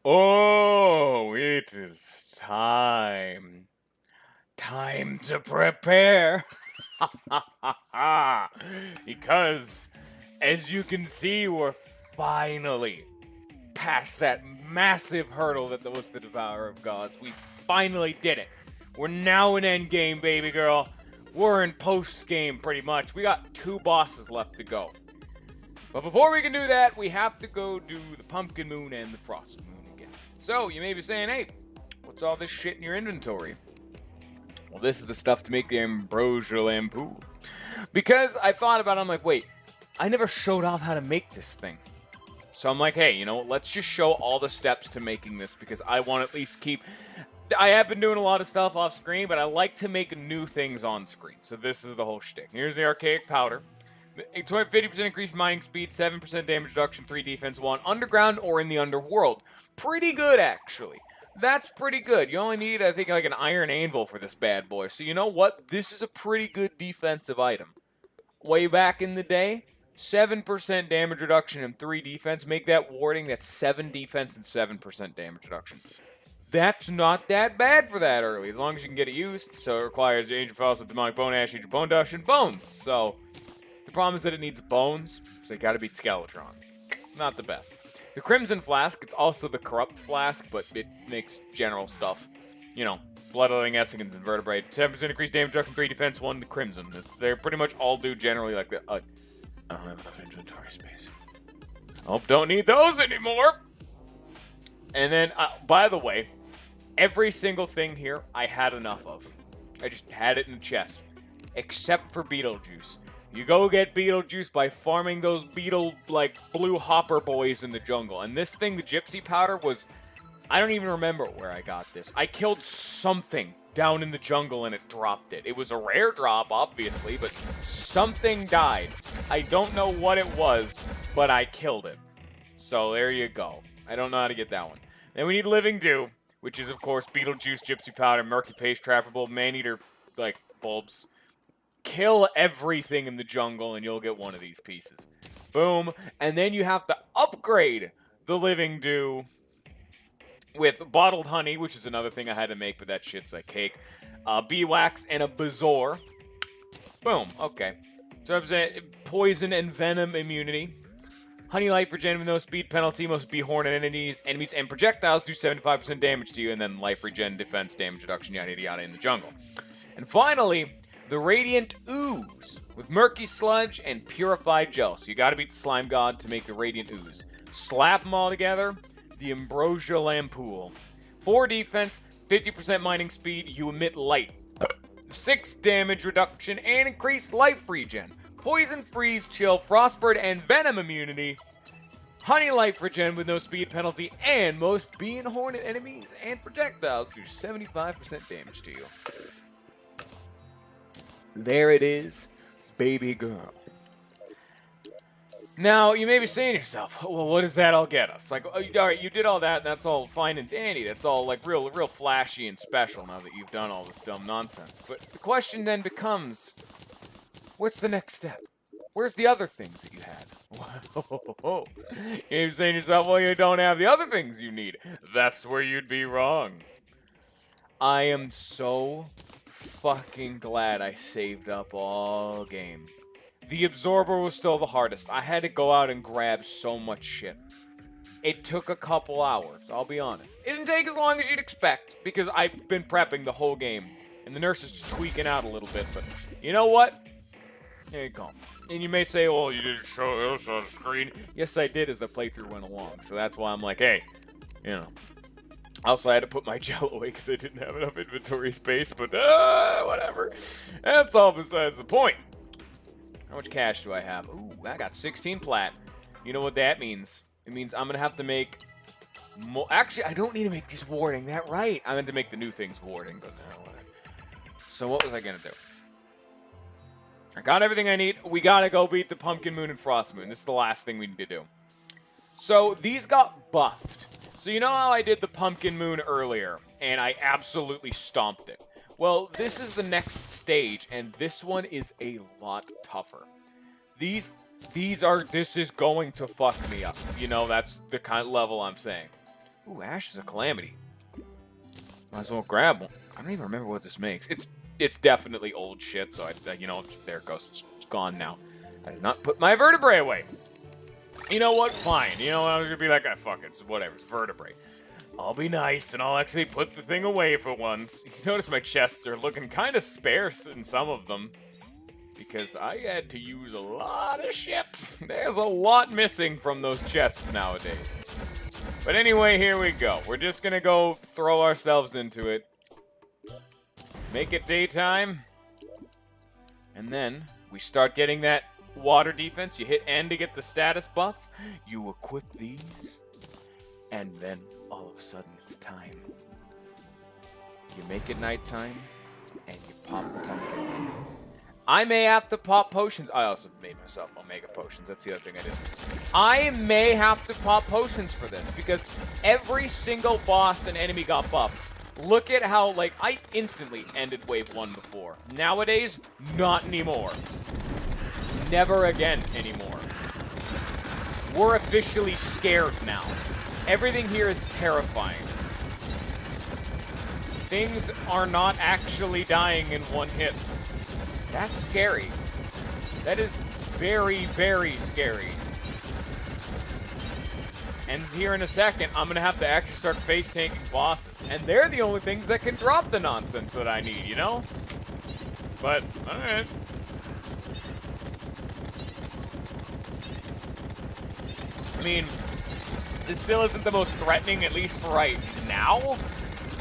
Oh, it is time. Time to prepare. Because, as you can see, we're finally past that massive hurdle that was the Devourer of Gods. We finally did it. We're now in endgame, baby girl. We're in post-game, pretty much. We got 2 bosses left to go. But before we can do that, we have to go do the Pumpkin Moon and the Frost Moon again. So, you may be saying, hey, what's all this shit in your inventory? Well, this is the stuff to make the Ambrosia Lampoon. Because I thought about it, I'm like, wait, I never showed off how to make this thing. So I'm like, hey, you know, let's just show all the steps to making this, because I want to at least keep... I have been doing a lot of stuff off screen, but I like to make new things on screen. So this is the whole shtick. Here's the Archaic Powder. 50% increased mining speed, 7% damage reduction, 3 defense, 1 underground or in the underworld. Pretty good, actually. That's pretty good. You only need, I think, like an iron anvil for this bad boy. So you know what? This is a pretty good defensive item. Way back in the day, 7% damage reduction and 3 defense. Make that warding, that's 7 defense and 7% damage reduction. That's not that bad for that early, as long as you can get it used. So it requires your Ancient Fossil, Demonic Bone Ash, Ancient Bone Dust, and Bones. So the problem is that it needs bones, so you gotta beat Skeletron. Not the best. The Crimson Flask, it's also the Corrupt Flask, but it makes general stuff. You know, Bloodletting, Essence, and Vertebrate. 7% increased damage reduction, 3 defense, 1 the Crimson. They pretty much all do generally like that. I don't have enough inventory space. Oh, don't need those anymore! And then, by the way, every single thing here I had enough of. I just had it in the chest. Except for Beetlejuice. You go get Beetlejuice by farming those beetle, like, blue hopper boys in the jungle. And this thing, the Gypsy Powder, was... I don't even remember where I got this. I killed something down in the jungle and it dropped it. It was a rare drop, obviously, but something died. I don't know what it was, but I killed it. So there you go. I don't know how to get that one. Then we need Living Dew, which is, of course, Beetlejuice, Gypsy Powder, Murky Paste, Trappable, Maneater, like, bulbs. Kill everything in the jungle and you'll get one of these pieces. Boom. And then you have to upgrade the Living Dew with bottled honey, which is another thing I had to make, but that shit's like cake. Bee wax and a Bazoar. Boom. Okay. So I'm saying poison and venom immunity. Honey Light for Gen with no speed penalty. Most bee horn enemies and projectiles do 75% damage to you, and then life regen, defense, damage reduction, yada yada in the jungle. And finally, the Radiant Ooze with Murky Sludge and Purified Gel. So you gotta beat the Slime God to make the Radiant Ooze. Slap them all together, the Ambrosia Lampoon. 4 defense, 50% mining speed, you emit light. 6 damage reduction and increased life regen. Poison, freeze, chill, frostbird, and venom immunity. Honey life regen with no speed penalty, and most bee and hornet enemies and projectiles do 75% damage to you. There it is, baby girl. Now, you may be saying to yourself, well, what does that all get us? Like, all right, you did all that, and that's all fine and dandy. That's all, like, real flashy and special now that you've done all this dumb nonsense. But the question then becomes, what's the next step? Where's the other things that you had? You're saying to yourself, well, you don't have the other things you need. That's where you'd be wrong. I am so fucking glad I saved up all game. The Absorber was still the hardest. I had to go out and grab so much shit. It took a couple hours, I'll be honest. It didn't take as long as you'd expect, because I've been prepping the whole game. And the nurse is just tweaking out a little bit, but you know what? Here you go. And you may say, well, you didn't show us on screen. Yes, I did as the playthrough went along, so that's why I'm like, hey, you know. Also, I had to put my gel away because I didn't have enough inventory space, but whatever. That's all besides the point. How much cash do I have? Ooh, I got 16 plat. You know what that means? It means I'm going to have to make more. Actually, I don't need to make these warding. That right. I meant to make the new things warding, but whatever. So what was I going to do? I got everything I need. We got to go beat the Pumpkin Moon and Frost Moon. This is the last thing we need to do. So these got buffed. So you know how I did the Pumpkin Moon earlier, and I absolutely stomped it? Well, this is the next stage, and this one is a lot tougher. This is going to fuck me up. You know, that's the kind of level I'm saying. Ooh, Ashes of Calamity. Might as well grab one. I don't even remember what this makes. It's definitely old shit, so you know, there it goes. It's gone now. I did not put my vertebrae away. You know what? Fine. You know, I was gonna be like, ah, fuck it. It's whatever. It's vertebrae. I'll be nice, and I'll actually put the thing away for once. You notice my chests are looking kind of sparse in some of them, because I had to use a lot of shit. There's a lot missing from those chests nowadays. But anyway, here we go. We're just gonna go throw ourselves into it. Make it daytime. And then we start getting that water defense. You hit N to get the status buff. You equip these. And then all of a sudden it's time. You make it nighttime. And you pop the pumpkin. I may have to pop potions. I also made myself Omega potions. That's the other thing I did. I may have to pop potions for this, because every single boss and enemy got buffed. Look at how, like, I instantly ended wave 1 before. Nowadays, not anymore. Never again anymore. We're officially scared now. Everything here is terrifying. Things are not actually dying in one hit. That's scary. That is very, very scary. And here in a second, I'm going to have to actually start face-tanking bosses. And they're the only things that can drop the nonsense that I need, you know? But, alright. I mean, this still isn't the most threatening, at least for right now.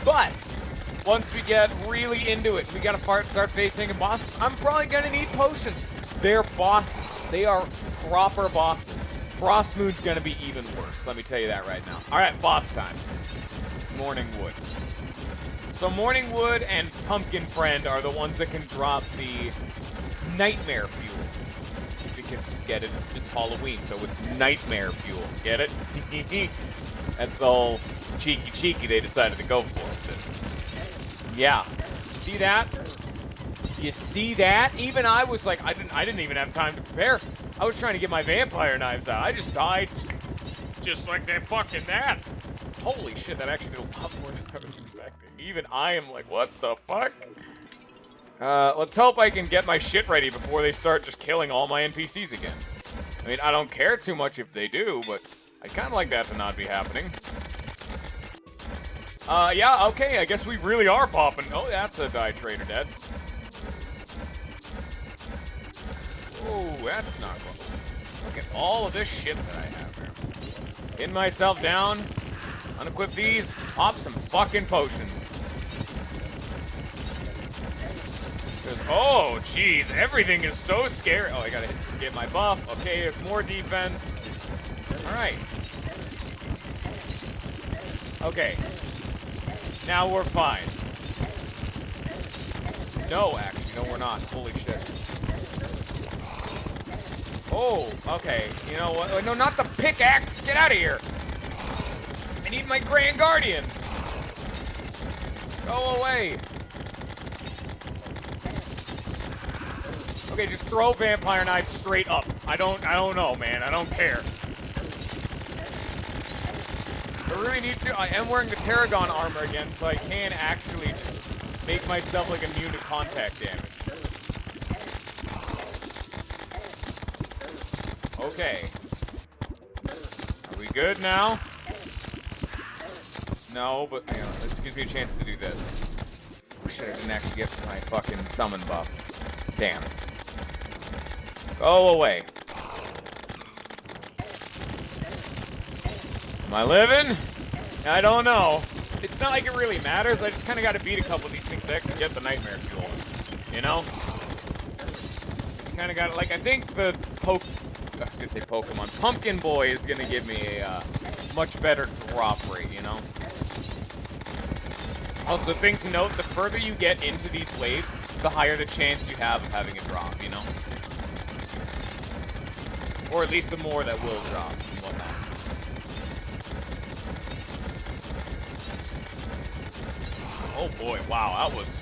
But once we get really into it, we gotta start facing bosses. I'm probably gonna need potions. They're bosses. They are proper bosses. Frost Moon's gonna be even worse. Let me tell you that right now. All right, boss time. Morning Wood. So Morning Wood and Pumpkin Friend are the ones that can drop the Nightmare Fuel. Because, get it, it's Halloween, so it's Nightmare Fuel. Get it? That's all cheeky they decided to go for with this. Yeah. See that? You see that? Even I was like, I didn't even have time to prepare. I was trying to get my vampire knives out. I just died just like that fucking that. Holy shit, that actually did a lot more than I was expecting. Even I am like, what the fuck? Let's hope I can get my shit ready before they start just killing all my NPCs again. I mean, I don't care too much if they do, but I'd kind of like that to not be happening. Yeah, okay, I guess we really are popping. Oh, that's a Die Trader dead. Oh, that's not good. Look at all of this shit that I have here. Getting myself down. Unequip these. Pop some fucking potions. Oh, jeez. Everything is so scary. Oh, I gotta get my buff. Okay, there's more defense. Alright. Okay. Now we're fine. No, actually. No, we're not. Holy shit. Oh, okay. You know what? No, not the pickaxe! Get out of here! I need my Grand Guardian! Go away! Okay, just throw vampire knives straight up. I don't know, man. I don't care. I really need to. I am wearing the Terragon armor again, so I can actually just make myself like immune to contact damage. Okay. Are we good now? No, but hang on. This gives me a chance to do this. Oh shit, I didn't actually get my fucking summon buff. Damn. Go away. Am I living? I don't know. It's not like it really matters. I just kind of got to beat a couple of these things to actually get the Nightmare Fuel. You know? Just kind of got to, like, I think the I was gonna say Pokemon. Pumpkin Boy is gonna give me a much better drop rate, you know? Also, thing to note, the further you get into these waves, the higher the chance you have of having a drop, you know? Or at least the more that will drop and whatnot. Oh boy, wow, that was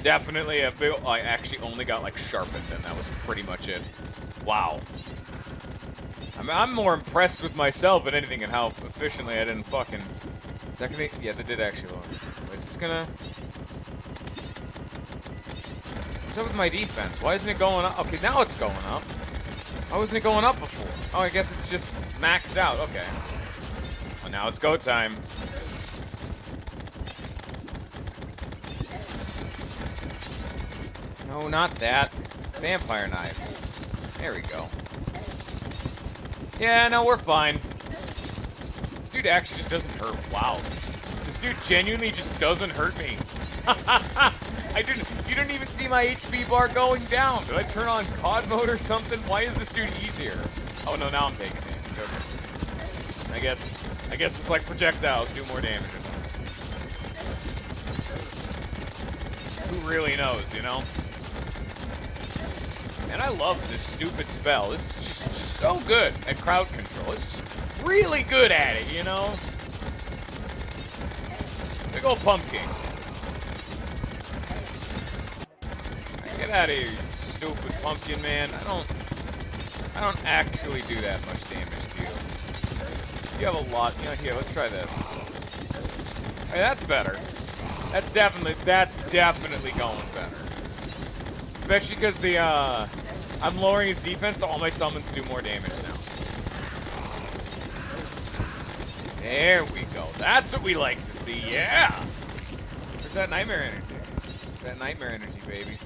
definitely a big... I actually only got, like, sharpened, and that was pretty much it. Wow. I mean, I'm more impressed with myself than anything and how efficiently I didn't fucking... Second, yeah, they did actually lower. Wait, is this gonna... What's up with my defense? Why isn't it going up? Okay, now it's going up. Why wasn't it going up before? Oh, I guess it's just maxed out. Okay. Well, now it's go time. No, not that. Vampire knives. There we go. Yeah, no, we're fine. This dude actually just doesn't hurt. Wow. This dude genuinely just doesn't hurt me. You didn't even see my HP bar going down. Did I turn on COD mode or something? Why is this dude easier? Oh no, now I'm taking damage. Okay. I guess it's like projectiles do more damage or something. Who really knows, you know? And I love this stupid spell. This is just so good at crowd control. It's really good at it, you know? Big ol' pumpkin. Get out of here, you stupid pumpkin man. I don't actually do that much damage to you. You have a lot. You know, here, let's try this. Hey, that's better. That's definitely going better. Especially because the I'm lowering his defense, so all my summons do more damage now. There we go. That's what we like to see. Yeah. Where's that nightmare energy? Where's that nightmare energy, baby?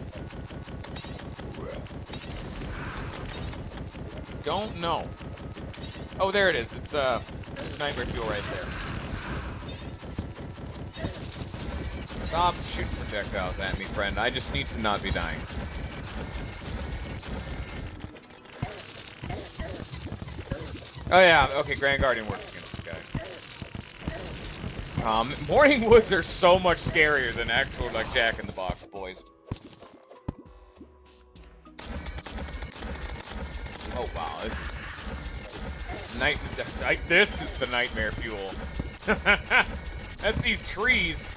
Don't know. Oh, there it is. It's there's a nightmare fuel right there. Stop shooting projectiles at me, friend. I just need to not be dying. Oh yeah, okay, Grand Guardian works against this guy. Morning Woods are so much scarier than actual, like, Jack in the Box, boys. Oh wow, this is the nightmare fuel. That's these trees.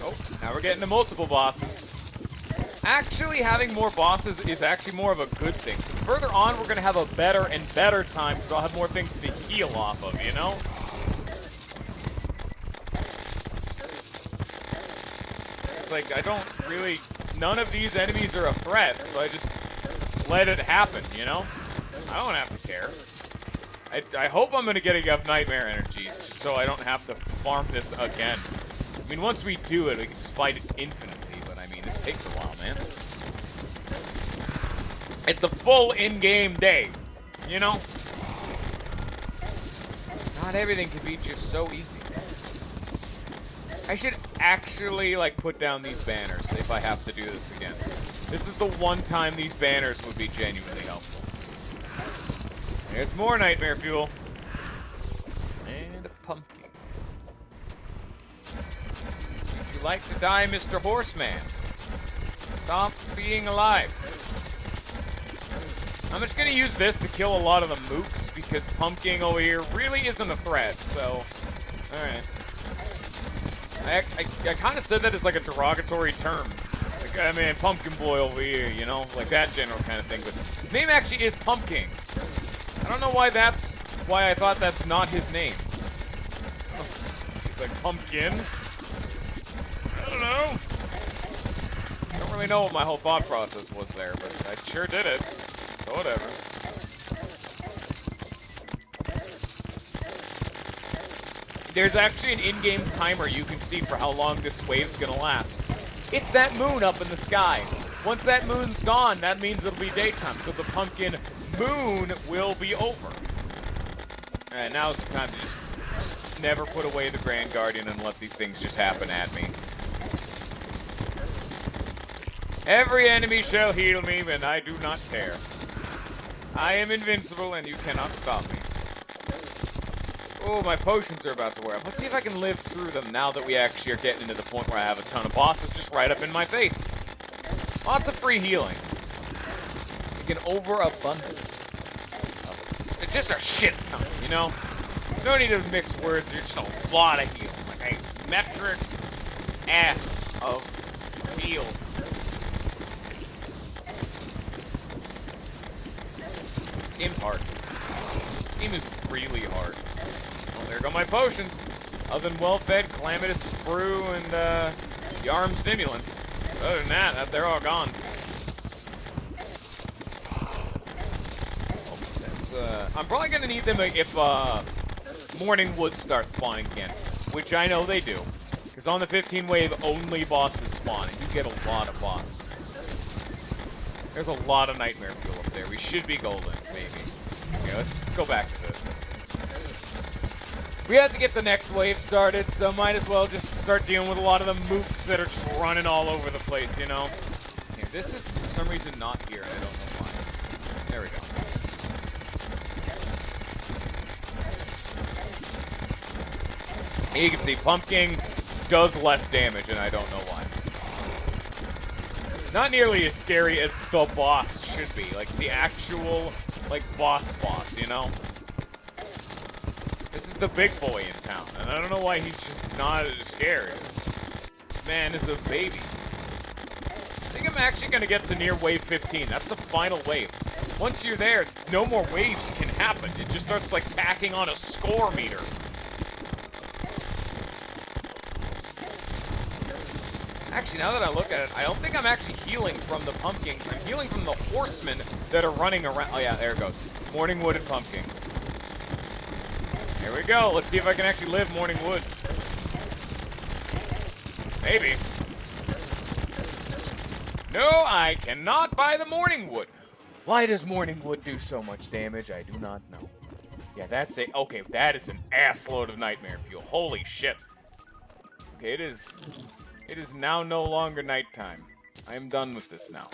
Oh, now we're getting to multiple bosses. Actually, having more bosses is actually more of a good thing. So further on, we're gonna have a better and better time, so I'll have more things to heal off of, you know? It's like, I don't really... None of these enemies are a threat, so I just let it happen, you know? I don't have to care. I hope I'm gonna get enough nightmare energies, just so I don't have to farm this again. I mean, once we do it, we can just fight it infinitely. This takes a while, man. It's a full in-game day, you know? Not everything can be just so easy. I should actually, like, put down these banners if I have to do this again. This is the one time these banners would be genuinely helpful. There's more nightmare fuel. And a pumpkin. Would you like to die, Mr. Horseman? Stop being alive. I'm just gonna use this to kill a lot of the mooks because pumpkin over here really isn't a threat, so... Alright. I kind of said that as like a derogatory term. Like, I mean, pumpkin boy over here, you know? Like that general kind of thing, but his name actually is Pumpkin. I don't know why I thought that's not his name. It's like pumpkin? I don't know. I don't really know what my whole thought process was there, but I sure did it. So whatever. There's actually an in-game timer you can see for how long this wave's gonna last. It's that moon up in the sky. Once that moon's gone, that means it'll be daytime, so the pumpkin moon will be over. Alright, now's the time to just never put away the Grand Guardian and let these things just happen at me. Every enemy shall heal me, and I do not care. I am invincible, and you cannot stop me. Oh, my potions are about to wear off. Let's see if I can live through them now that we actually are getting into the point where I have a ton of bosses just right up in my face. Lots of free healing. Like an overabundance. It's just a shit ton, you know? No need to mix words, there's just a lot of healing. Like a metric ass of heal. This game's hard. This game is really hard. Well, there go my potions. Other than well-fed, calamitous sprue, and the arm stimulants. Other than that, they're all gone. Oh, that's, I'm probably gonna need them if Morning Wood starts spawning again, which I know they do. Because on the 15 wave, only bosses spawn, and you get a lot of bosses. There's a lot of Nightmare Fuel up there. We should be golden, maybe. Okay, let's go back to this. We have to get the next wave started, so might as well just start dealing with a lot of the mooks that are just running all over the place, you know? Here, this is for some reason not here, and I don't know why. There we go. You can see Pumpkin does less damage, and I don't know why. Not nearly as scary as the boss should be, like the actual, like, boss, you know? This is the big boy in town, and I don't know why he's just not as scary. This man is a baby. I think I'm actually going to get to near wave 15. That's the final wave. Once you're there, no more waves can happen. It just starts, like, tacking on a score meter. Actually, now that I look at it, I don't think I'm actually healing from the pumpkins. I'm healing from the horsemen that are running around. Oh, yeah, there it goes. Morning Wood and Pumpkin. Here we go. Let's see if I can actually live Morning Wood. Maybe. No, I cannot buy the Morning Wood. Why does Morning Wood do so much damage? I do not know. Yeah, that's a... Okay, that is an assload of Nightmare Fuel. Holy shit. Okay, it is now no longer nighttime. I am done with this now.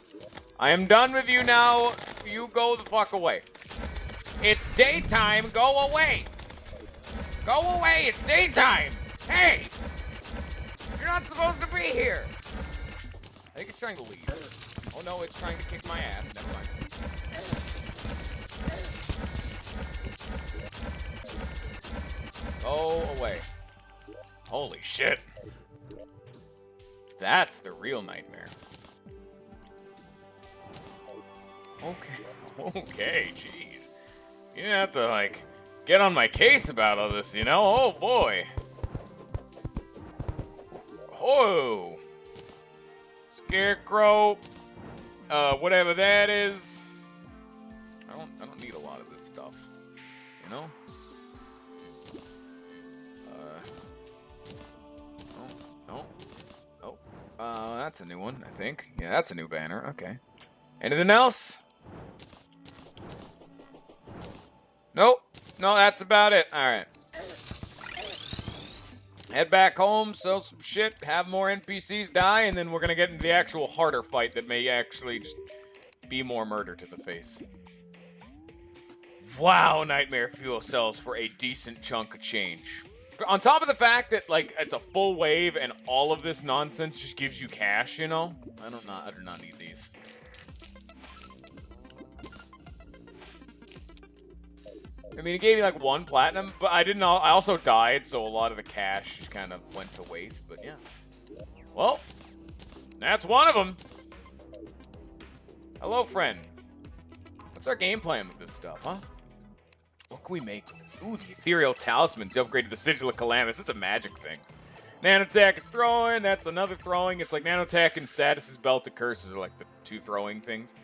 I am done with you now. You go the fuck away. It's daytime. Go away. Go away. It's daytime. Hey. You're not supposed to be here. I think it's trying to leave. Oh no, it's trying to kick my ass. Never mind. Go away. Holy shit. That's the real nightmare. Okay. Okay, jeez. You have to, like, get on my case about all this, you know? Oh, boy. Oh. Scarecrow. Whatever that is. I don't need a lot of this stuff. You know? That's a new one, I think. Yeah, that's a new banner. Okay. Anything else? Nope. No, that's about it. Alright. Head back home, sell some shit, have more NPCs die, and then we're gonna get into the actual harder fight that may actually just be more murder to the face. Wow, Nightmare Fuel sells for a decent chunk of change. On top of the fact that, like, it's a full wave and all of this nonsense just gives you cash, you know? I do not need these. I mean, it gave me, like, 1 platinum, but I also died, so a lot of the cash just kind of went to waste, but yeah. Well, that's one of them. Hello, friend. What's our game plan with this stuff, huh? What can we make with this? Ooh, the Ethereal Talismans. You upgraded the Sigil of Calamitous. It's a magic thing. Nanotech is throwing. That's another throwing. It's like Nanotech and Status's Belt of Curses are like the 2 throwing things.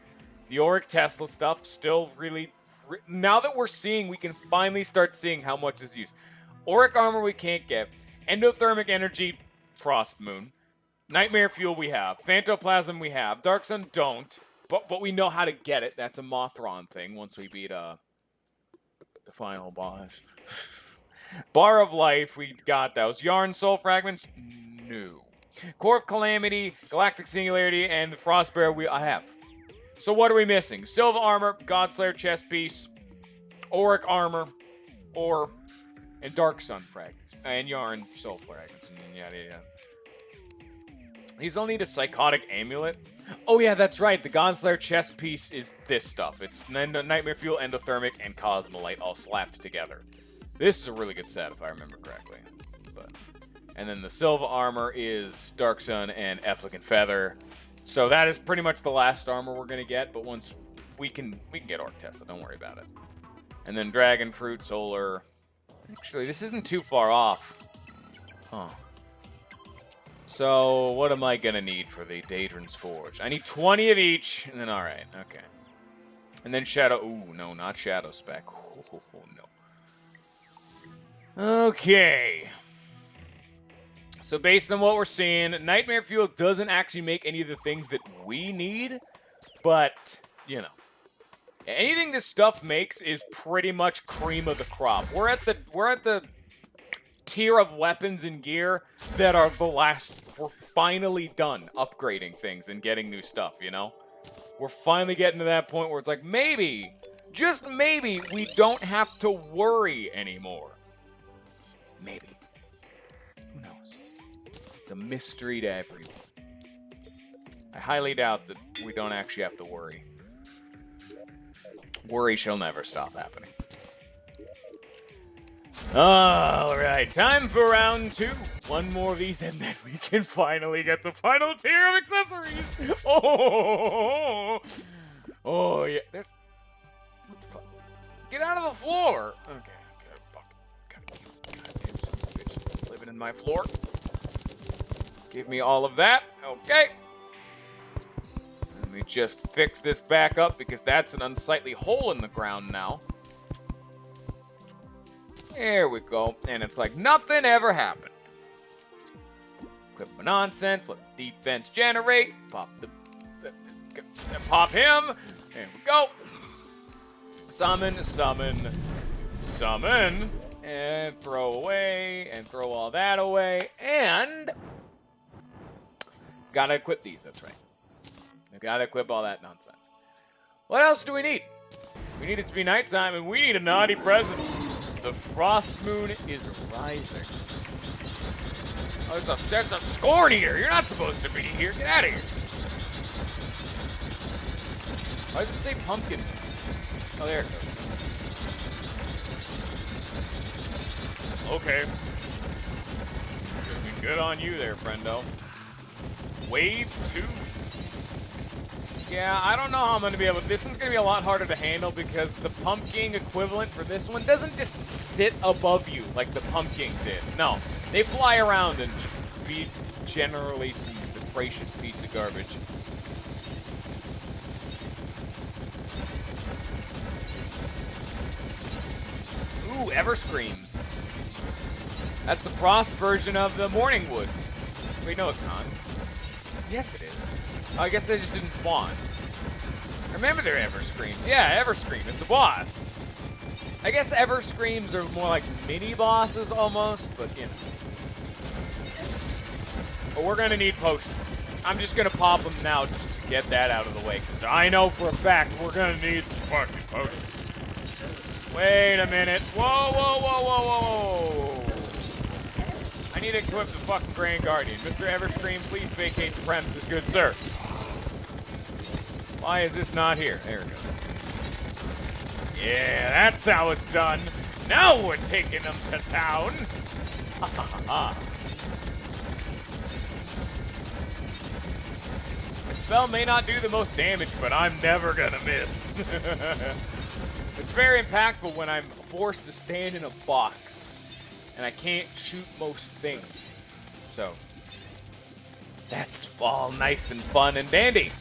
The Auric Tesla stuff still really... Now that we're seeing, we can finally start seeing how much is used. Auric Armor we can't get. Endothermic Energy, Frost Moon. Nightmare Fuel we have. Phantoplasm we have. Dark Sun don't. But we know how to get it. That's a Mothron thing once we beat... the final boss. Bar of Life, we got those. Yarn Soul Fragments? No. Core of Calamity, Galactic Singularity, and the Frostbearer I have. So what are we missing? Silva Armor, Godslayer Chest Piece, Auric Armor, and Dark Sun Fragments. And Yarn Soul Fragments, and yada yada. These all need a Psychotic Amulet. Oh yeah, that's right. The Godslayer chest piece is this stuff. It's Nightmare Fuel, Endothermic, and Cosmolite all slapped together. This is a really good set, if I remember correctly. And then the Silva armor is Dark Sun and Efflicant Feather. So that is pretty much the last armor we're going to get, but once we can get Orc Tesla. Don't worry about it. And then Dragon Fruit, Solar. Actually, this isn't too far off. Huh. So, what am I gonna need for the Daedrin's Forge? I need 20 of each, and then alright, okay. And then Shadow... Ooh, no, not Shadow Spec. Oh, no. Okay. So, based on what we're seeing, Nightmare Fuel doesn't actually make any of the things that we need, but, you know. Anything this stuff makes is pretty much cream of the crop. We're at the tier of weapons and gear that are the last. We're finally done upgrading things and getting new stuff, you know? We're finally getting to that point where it's like, maybe, just maybe, we don't have to worry anymore. Maybe. Who knows? It's a mystery to everyone. I highly doubt that we don't actually have to worry. Worry shall never stop happening. Alright, time for round 2. One more of these, and then we can finally get the final tier of accessories. Oh yeah. There's... What the fuck? Get out of the floor! Okay, fuck. Goddamn son of a bitch. Living in my floor. Give me all of that. Okay. Let me just fix this back up, because that's an unsightly hole in the ground now. There we go. And it's like nothing ever happened. Equip my nonsense. Let the defense generate. Pop the... Pop him. There we go. Summon, summon, summon. And throw away. And throw all that away. And... Gotta equip these, that's right. I gotta equip all that nonsense. What else do we need? We need it to be nighttime, and we need a naughty present. The frost moon is rising. Oh, there's a scorn here. You're not supposed to be here. Get out of here. Why does it say pumpkin? Oh, there it goes. Okay. Good on you there, friendo. Wave 2. Yeah, I don't know how I'm going to be able to... This one's going to be a lot harder to handle because the pumpkin equivalent for this one doesn't just sit above you like the pumpkin did. No, they fly around and just be generally some capricious piece of garbage. Ooh, Ever Screams. That's the frost version of the Morning Wood. Wait, no, it's not. Yes, it is. Oh, I guess they just didn't spawn. Remember their Ever Screams. Yeah, Ever Scream. It's a boss. I guess Ever Screams are more like mini bosses almost, but you know. But we're gonna need potions. I'm just gonna pop them now just to get that out of the way, because I know for a fact we're gonna need some fucking potions. Wait a minute. Whoa, whoa, whoa, whoa, whoa. I need to equip the fucking Grand Guardian. Mr. Everscream, please vacate the premises, good sir. Why is this not here? There it goes. Yeah, that's how it's done. Now we're taking them to town. The spell may not do the most damage, but I'm never gonna miss. It's very impactful when I'm forced to stand in a box. And I can't shoot most things. So, that's all nice and fun and dandy.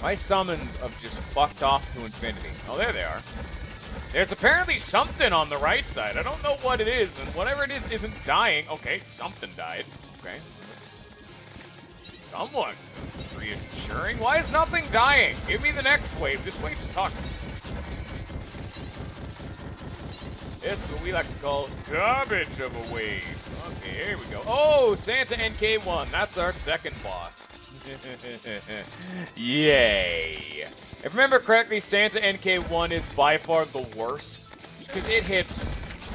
My summons have just fucked off to infinity. Oh, there they are. There's apparently something on the right side. I don't know what it is, and whatever it is isn't dying. Okay, something died. Okay, that's somewhat reassuring. Why is nothing dying? Give me the next wave. This wave sucks. This is what we like to call garbage of a wave. Okay, here we go. Oh, Santa NK1. That's our second boss. Yay. If I remember correctly, Santa NK1 is by far the worst. Because it hits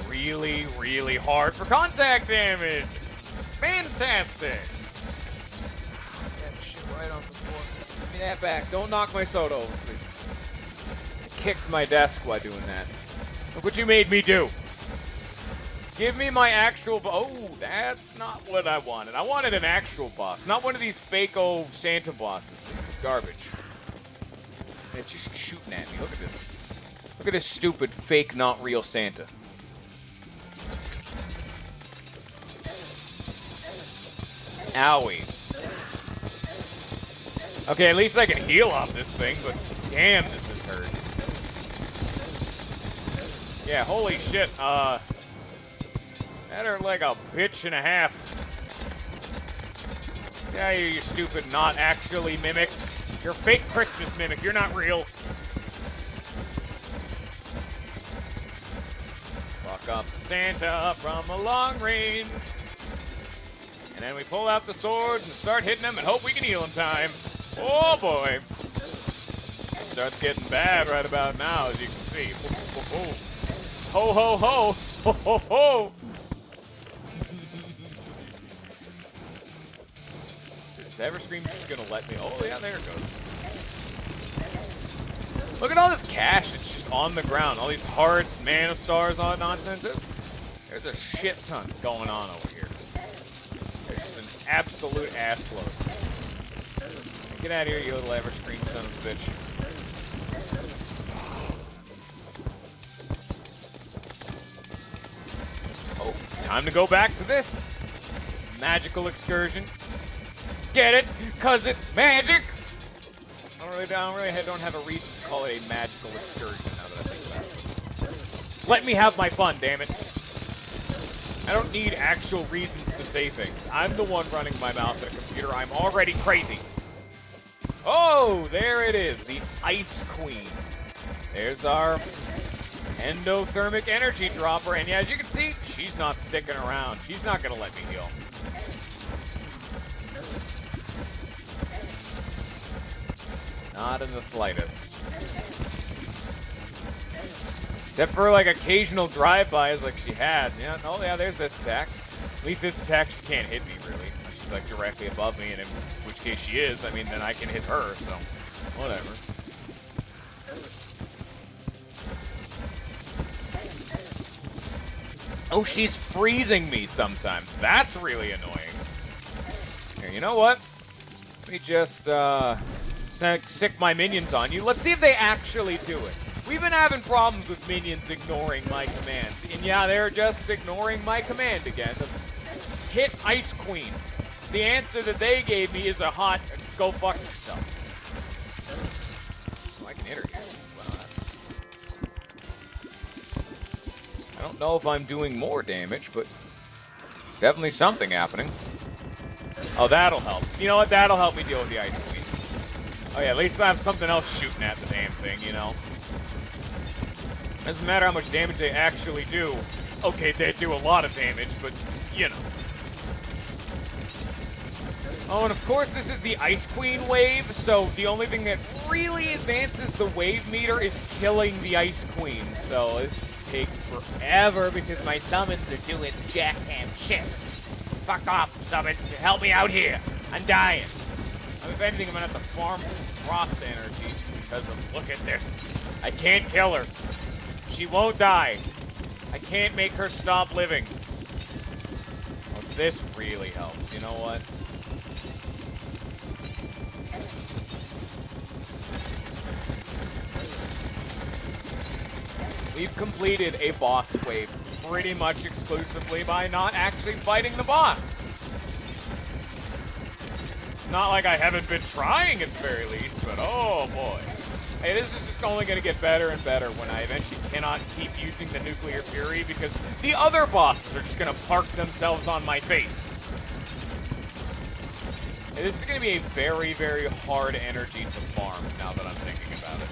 really, really hard for contact damage. Fantastic. That shit right on the floor. Give me that back. Don't knock my soda over, please. I kicked my desk while doing that. Look what you made me do. Give me my actual oh, that's not what I wanted. I wanted an actual boss, not one of these fake-o Santa bosses. It's garbage. It's just shooting at me. Look at this. Look at this stupid, fake, not real Santa. Owie. Okay, at least I can heal off this thing, but damn, this is hurt. Yeah, holy shit, that hurt like a bitch and a half. Yeah, you stupid not actually mimics. You're fake Christmas mimic, you're not real. Fuck up Santa from a long range. And then we pull out the swords and start hitting him and hope we can heal in time. Oh boy. Starts getting bad right about now, as you can see. Ho ho ho! Ho ho ho! Is Everscream just gonna let me? Oh yeah, there it goes. Look at all this cash that's just on the ground. All these hearts, mana stars, all that nonsense. There's a shit ton going on over here. There's just an absolute assload. Get out of here, you little Everscream son of a bitch. Oh, time to go back to this magical excursion. Get it? 'Cause it's magic. I don't have a reason to call it a magical excursion now that I think about it. Let me have my fun, damn it. I don't need actual reasons to say things. I'm the one running my mouth at a computer. I'm already crazy. Oh, there it is, the Ice Queen. There's our endothermic energy dropper, and yeah, as you can see, she's not sticking around. She's not gonna let me heal. Not in the slightest. Except for like occasional drive-bys like she had. Yeah, oh yeah, there's this attack. At least this attack, she can't hit me really. She's like directly above me, and in which case she is, I mean, then I can hit her, so whatever. Oh, she's freezing me sometimes. That's really annoying. Here, you know what? Let me just sick my minions on you. Let's see if they actually do it. We've been having problems with minions ignoring my commands. And yeah, they're just ignoring my command again. Hit Ice Queen. The answer that they gave me is a hot go fuck yourself. Oh, I can hit her. Well, that's... I don't know if I'm doing more damage, but it's definitely something happening. Oh, that'll help. You know what? That'll help me deal with the Ice Queen. Oh yeah, at least I have something else shooting at the damn thing, you know? Doesn't matter how much damage they actually do. Okay, they do a lot of damage, but, you know. Oh, and of course this is the Ice Queen wave, so the only thing that really advances the wave meter is killing the Ice Queen. So this just takes forever because my summons are doing jackham shit. Fuck off, summons. Help me out here. I'm dying. If anything, I'm gonna have to farm frost energy because of, look at this. I can't kill her. She won't die. I can't make her stop living. Well, this really helps. You know what? We've completed a boss wave pretty much exclusively by not actually fighting the boss. It's not like I haven't been trying at the very least, but oh boy. Hey, this is just only going to get better and better when I eventually cannot keep using the Nuclear Fury because the other bosses are just going to park themselves on my face. Hey, this is going to be a very, very hard energy to farm now that I'm thinking about it.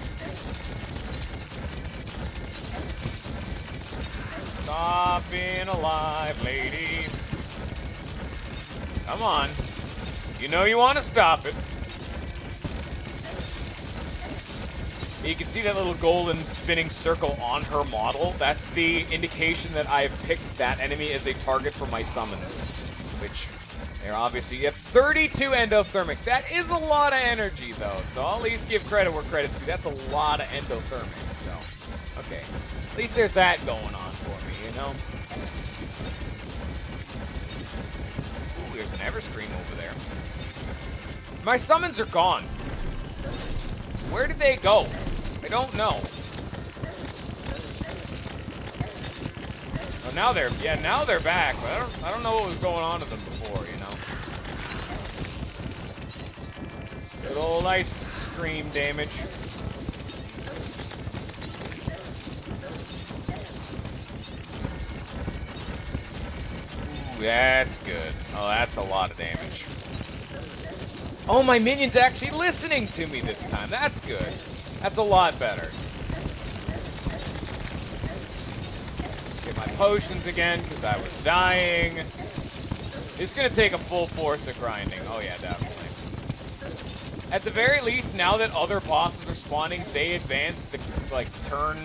Stop being alive, lady. Come on. You know you want to stop it. You can see that little golden spinning circle on her model. That's the indication that I've picked that enemy as a target for my summons. Which, there obviously, you have 32 endothermic. That is a lot of energy, though. So I'll at least give credit where credit's due. That's a lot of endothermic, so... Okay. At least there's that going on for me. And know? Ooh, there's an Everscream over there. My summons are gone. Where did they go? I don't know. Oh, now they're back. But I don't know what was going on with them before, you know. Good old ice stream damage. Ooh, that's good. Oh, that's a lot of damage. Oh, my minion's actually listening to me this time. That's good. That's a lot better. Get my potions again, because I was dying. It's going to take a full force of grinding. Oh, yeah, definitely. At the very least, now that other bosses are spawning, they advance the, like, turn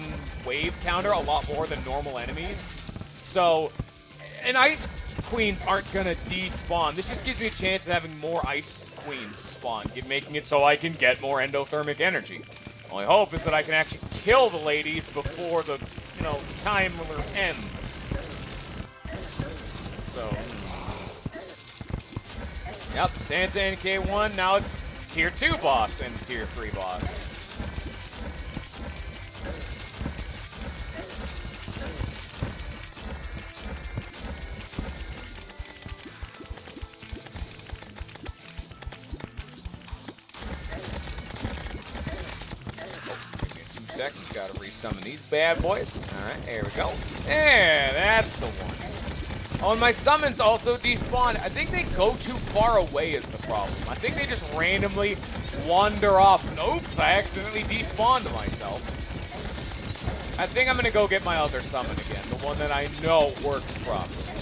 wave counter a lot more than normal enemies. So, and Ice Queens aren't going to despawn. This just gives me a chance of having more Ice Queens spawn, making it so I can get more endothermic energy. My hope is that I can actually kill the ladies before the, you know, timer ends. So, yep, Santa and K1, now it's Tier 2 boss and Tier 3 boss. Seconds, gotta resummon these bad boys. Alright, there we go. There, that's the one. Oh, and my summons also despawn. I think they go too far away is the problem. I think they just randomly wander off. And oops, I accidentally despawned myself. I think I'm gonna go get my other summon again, the one that I know works properly.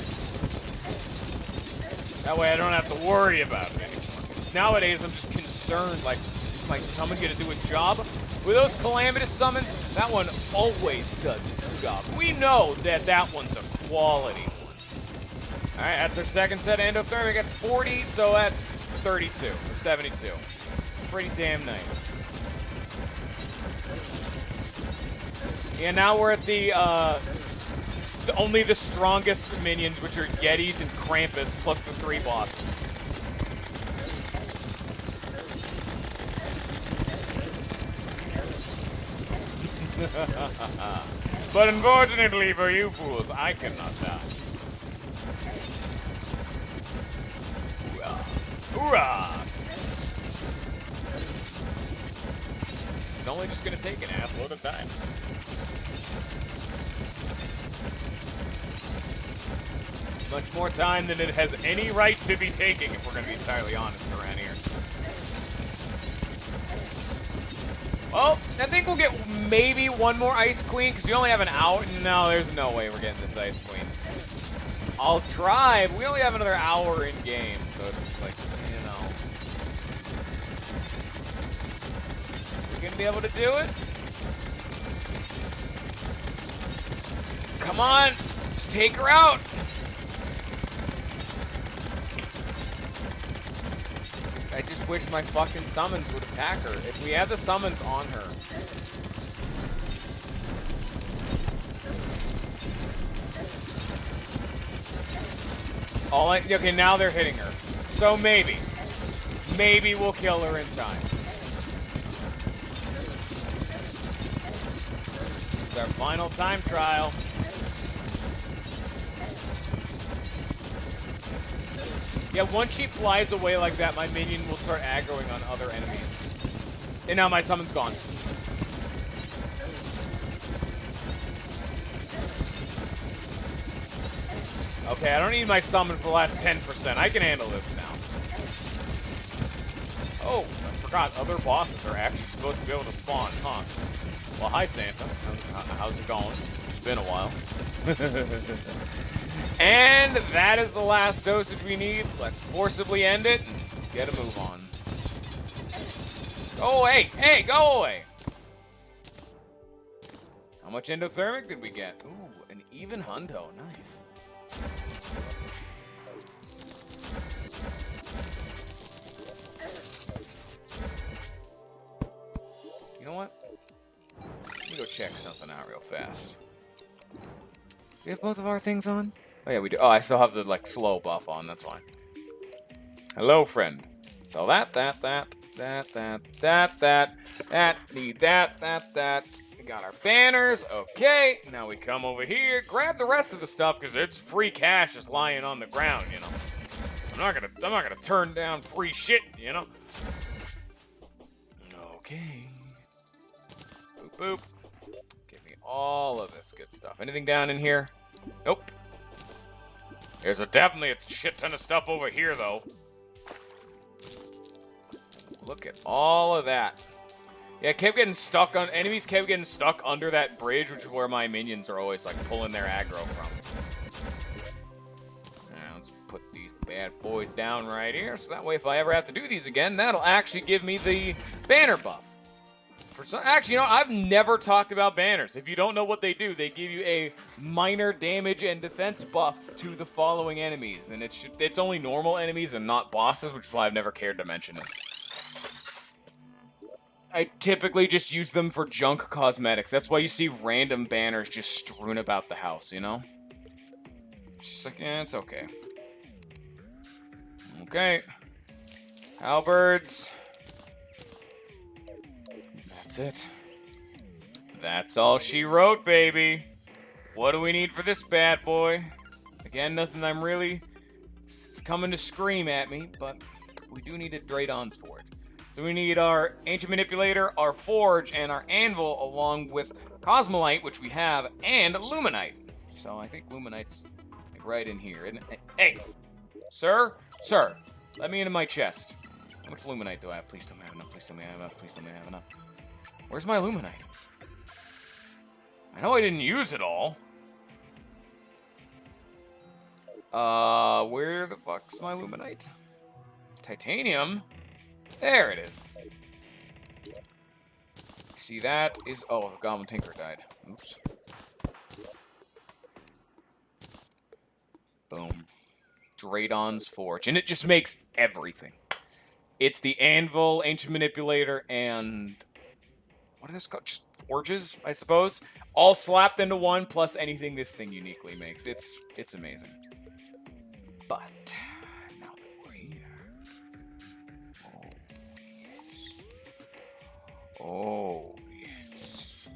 That way I don't have to worry about it anymore. Nowadays, I'm just concerned, like, is my summon gonna do its job? With those Calamitous summons, that one always does its job. We know that that one's a quality one. Alright, that's our second set of endothermic. That's 40, so that's 32, or 72. Pretty damn nice. Yeah, now we're at the only the strongest minions, which are Yetis and Krampus, plus the 3 bosses. But unfortunately for you fools, I cannot die. Hoorah! It's only just gonna take an assload of time. Much more time than it has any right to be taking, if we're gonna be entirely honest around here. Well, I think we'll get maybe one more Ice Queen, because we only have an hour. No, there's no way we're getting this Ice Queen. I'll try, but we only have another hour in game, so it's like, you know. We're gonna be able to do it? Come on, just take her out. I just wish my fucking summons would attack her. If we had the summons on her. Okay, now they're hitting her. So maybe we'll kill her in time. It's our final time trial. Yeah, once she flies away like that, my minion will start aggroing on other enemies. And now my summon's gone. Okay, I don't need my summon for the last 10%. I can handle this now. Oh, I forgot. Other bosses are actually supposed to be able to spawn, huh? Well, hi, Santa. How's it going? It's been a while. And that is the last dosage we need. Let's forcibly end it and get a move on. Go away! Hey, go away! How much endothermic did we get? Ooh, an even hundo. Nice. You know what? Let me go check something out real fast. we have both of our things on? Oh, yeah, we do. Oh, I still have the, like, slow buff on. That's fine. Hello, friend. So that. Need that. We got our banners. Okay. Now we come over here. Grab the rest of the stuff, because it's free cash just lying on the ground, you know. I'm not gonna turn down free shit, you know. Okay. Boop, boop. Give me all of this good stuff. Anything down in here? Nope. There's definitely a shit ton of stuff over here, though. Look at all of that. Yeah, enemies kept getting stuck under that bridge, which is where my minions are always, like, pulling their aggro from. Now, let's put these bad boys down right here, so that way if I ever have to do these again, that'll actually give me the banner buff. Actually, you know, I've never talked about banners. If you don't know what they do, they give you a minor damage and defense buff to the following enemies, and it's only normal enemies and not bosses, which is why I've never cared to mention it. I typically just use them for junk cosmetics. That's why you see random banners just strewn about the house, you know? It's just like, yeah, it's okay. Okay. Halberds. That's it. That's all she wrote, baby. What do we need for this bad boy? Again, nothing I'm really... It's coming to scream at me, but we do need a Draydon's Forge. So we need our Ancient Manipulator, our Forge, and our Anvil, along with Cosmolite, which we have, and Luminite. So I think Luminite's right in here, isn't it? Hey! Sir? Sir! Let me into my chest. How much Luminite do I have? Please tell me I have enough. Please tell me I have enough. Please tell me I have enough. Where's my Luminite? I know I didn't use it all. Where the fuck's my Luminite? It's titanium. There it is. See, that is... Oh, the Goblin Tinker died. Oops. Boom. Draydon's Forge. And it just makes everything. It's the Anvil, Ancient Manipulator, and... What are those called? Just forges, I suppose? All slapped into one, plus anything this thing uniquely makes. It's amazing. But... Now that we're here... Oh, yes.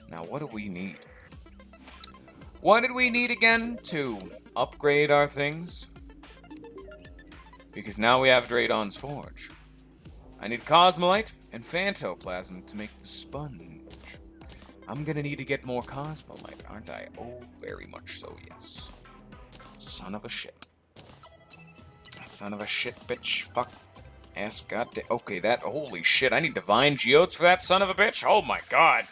Now, what do we need? What did we need again to upgrade our things? Because now we have Draydon's Forge. I need Cosmolite and Phantoplasm to make the sponge. I'm gonna need to get more Cosmolite, aren't I? Oh, very much so, yes. Son of a shit. Son of a shit, bitch. Fuck. Ass goddamn. Okay, that. Holy shit, I need Divine Geodes for that son of a bitch? Oh my god.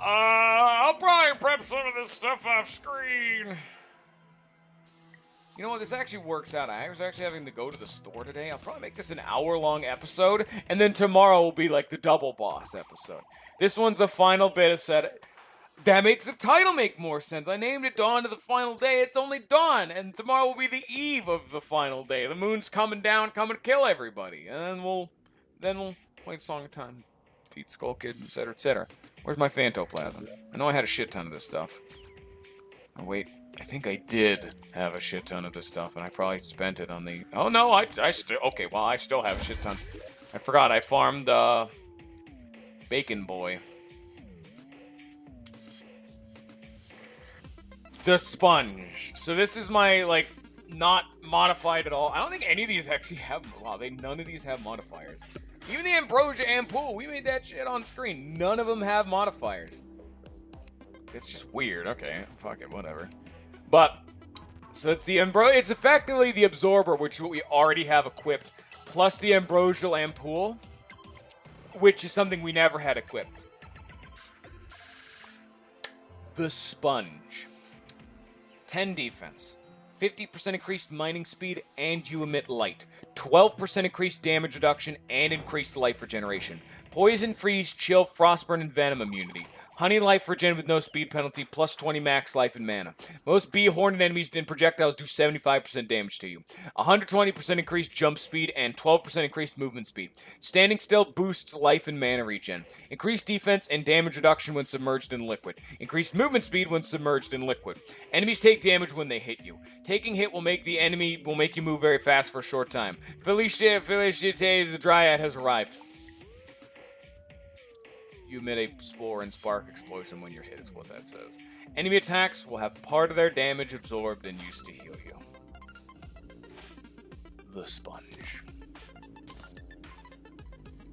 I'll probably prep some of this stuff off screen. You know what, this actually works out. I was actually having to go to the store today. I'll probably make this an hour-long episode, and then tomorrow will be like the double boss episode. This one's the final beta set. That makes the title make more sense. I named it Dawn to the Final Day. It's only dawn, and tomorrow will be the eve of the final day. The moon's coming down, coming to kill everybody, and then we'll play Song of Time, defeat Skull Kid, etc., etc. Where's my Phantoplasm? I know I had a shit ton of this stuff. Oh wait, I think I did have a shit ton of this stuff, and I probably spent it on the... Oh no, I still... Okay, well, I still have a shit ton. I forgot, I farmed, Bacon Boy. The Sponge. So this is my, like, not modified at all. I don't think any of these actually have... Wow, none of these have modifiers. Even the Ambrosia Ampoule, we made that shit on screen. None of them have modifiers. It's just weird. Okay, fuck it, whatever. But, so it's it's effectively the Absorber, which we already have equipped, plus the Ambrosial Ampoule, which is something we never had equipped. The Sponge. 10 defense. 50% increased mining speed, and you emit light. 12% increased damage reduction, and increased life regeneration. Poison, freeze, chill, frostburn, and venom immunity. Honey life regen with no speed penalty, plus 20 max life and mana. Most bee horned enemies and projectiles do 75% damage to you. 120% increased jump speed and 12% increased movement speed. Standing still boosts life and mana regen. Increased defense and damage reduction when submerged in liquid. Increased movement speed when submerged in liquid. Enemies take damage when they hit you. Taking hit will make you move very fast for a short time. Felicite the Dryad has arrived. You emit a spore and spark explosion when you're hit, is what that says. Enemy attacks will have part of their damage absorbed and used to heal you. The sponge.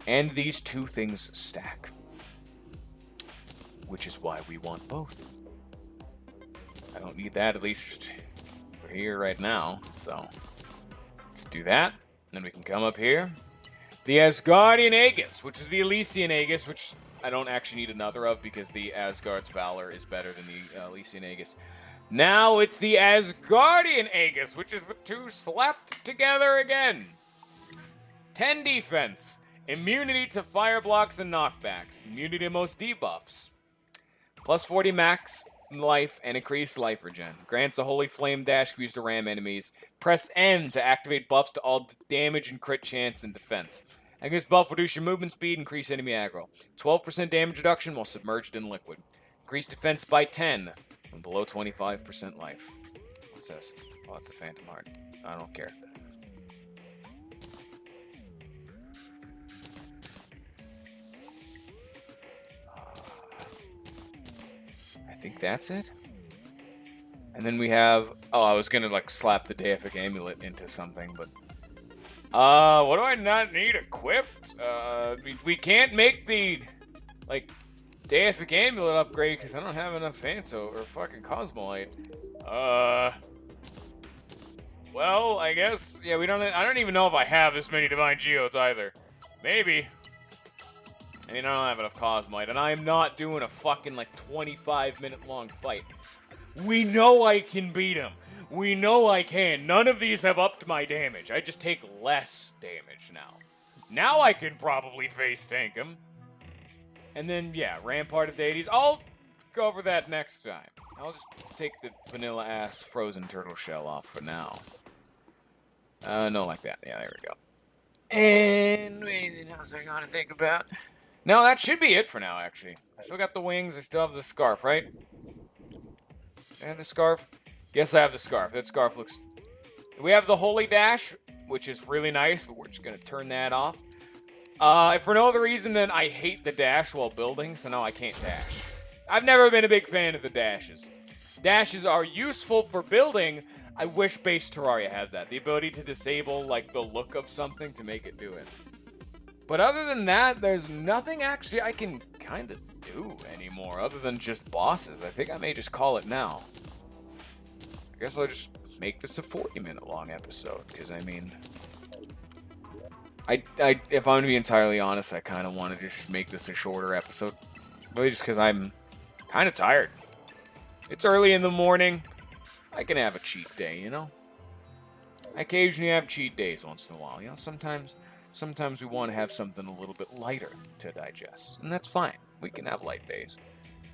And these two things stack. Which is why we want both. I don't need that, at least we're here right now, so let's do that. Then we can come up here. The Asgardian Aegis, which is the Elysian Aegis, which I don't actually need another of because the Asgard's Valor is better than the Elysian Aegis. Now it's the Asgardian Aegis, which is the two slapped together again. 10 defense, immunity to fire blocks and knockbacks, immunity to most debuffs, plus 40 max life and increased life regen. Grants a holy flame dash used to ram enemies. Press N to activate buffs to all damage and crit chance and defense. Against buff, reduce your movement speed, increase enemy aggro. 12% damage reduction while submerged in liquid. Increase defense by 10 when below 25% life. What's this? Oh, it's the Phantom Heart. I don't care. I think that's it. And then we have... Oh, I was gonna, like, slap the Deific Amulet into something, but... what do I not need equipped? We can't make the, like, Deific Amulet upgrade because I don't have enough Phanto or fucking Cosmolite. Well, I guess, yeah, I don't even know if I have this many Divine Geodes either. Maybe. I mean, I don't have enough Cosmolite, and I'm not doing a fucking, like, 25-minute long fight. We know I can beat him. We know I can. None of these have upped my damage. I just take less damage now. Now I can probably face tank him. And then, yeah, Rampart of Deities. I'll go over that next time. I'll just take the vanilla-ass frozen turtle shell off for now. No, like that. Yeah, there we go. And anything else I gotta think about? No, that should be it for now, actually. I still got the wings. I still have the scarf, right? I have the scarf. Yes, I have the scarf. That scarf looks... We have the Holy Dash, which is really nice, but we're just going to turn that off. If for no other reason than I hate the dash while building, so no, I can't dash. I've never been a big fan of the dashes. Dashes are useful for building. I wish base Terraria had that. The ability to disable, like, the look of something to make it do it. But other than that, there's nothing actually I can kind of do anymore, other than just bosses. I think I may just call it now. I guess I'll just make this a 40-minute long episode, because, I mean... if I'm to be entirely honest, I kind of want to just make this a shorter episode. Really just because I'm kind of tired. It's early in the morning. I can have a cheat day, you know? I occasionally have cheat days once in a while, you know? Sometimes we want to have something a little bit lighter to digest, and that's fine. We can have light days.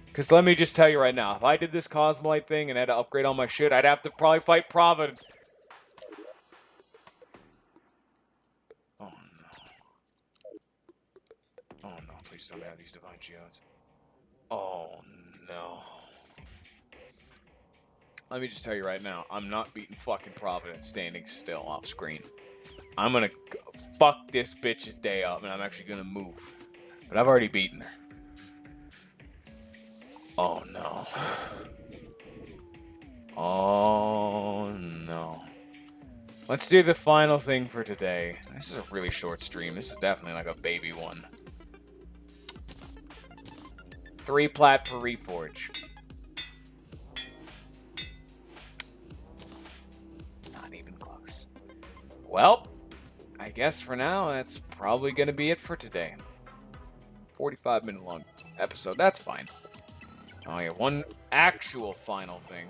Because let me just tell you right now, if I did this Cosmolite thing and had to upgrade all my shit, I'd have to probably fight Provid. Oh no. Oh no, please don't have these Divine Geodes. Oh no. Let me just tell you right now, I'm not beating fucking Providence standing still off screen. I'm gonna fuck this bitch's day up and I'm actually gonna move. But I've already beaten her. Oh no. Oh no. Let's do the final thing for today. This is a really short stream. This is definitely like a baby one. 3 plat per reforge. Not even close. Well, I guess for now that's probably gonna be it for today. 45-minute long episode. That's fine. Oh yeah, one actual final thing.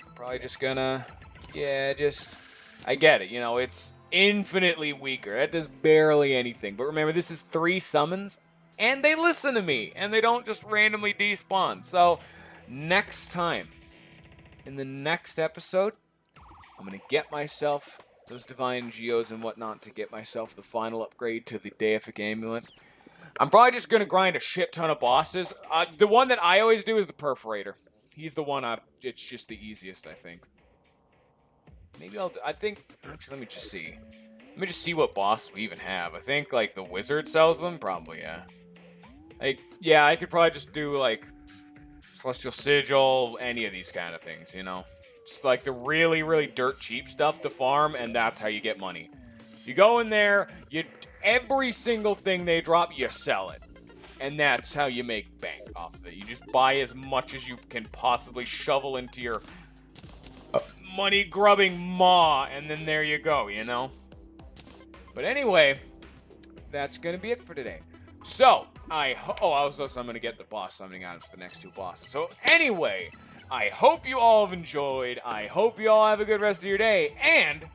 I'm probably just gonna... Yeah, just... I get it, you know, it's infinitely weaker. That does barely anything. But remember, this is 3 summons. And they listen to me, and they don't just randomly despawn. So, next time, in the next episode, I'm going to get myself those Divine Geos and whatnot to get myself the final upgrade to the Deific Amulet. I'm probably just going to grind a shit ton of bosses. The one that I always do is the Perforator. He's the one it's just the easiest, I think. Maybe I think, actually, let me just see. Let me just see what boss we even have. I think, like, the Wizard sells them? Probably, yeah. Yeah, I could probably just do, like, Celestial Sigil, any of these kind of things, you know? It's like the really, really dirt cheap stuff to farm, and that's how you get money. You go in there, every single thing they drop, you sell it. And that's how you make bank off of it. You just buy as much as you can possibly shovel into your money-grubbing maw, and then there you go, you know? But anyway, that's going to be it for today. So, I'm going to get the boss summoning items for the next two bosses. So, anyway, I hope you all have enjoyed. I hope you all have a good rest of your day. And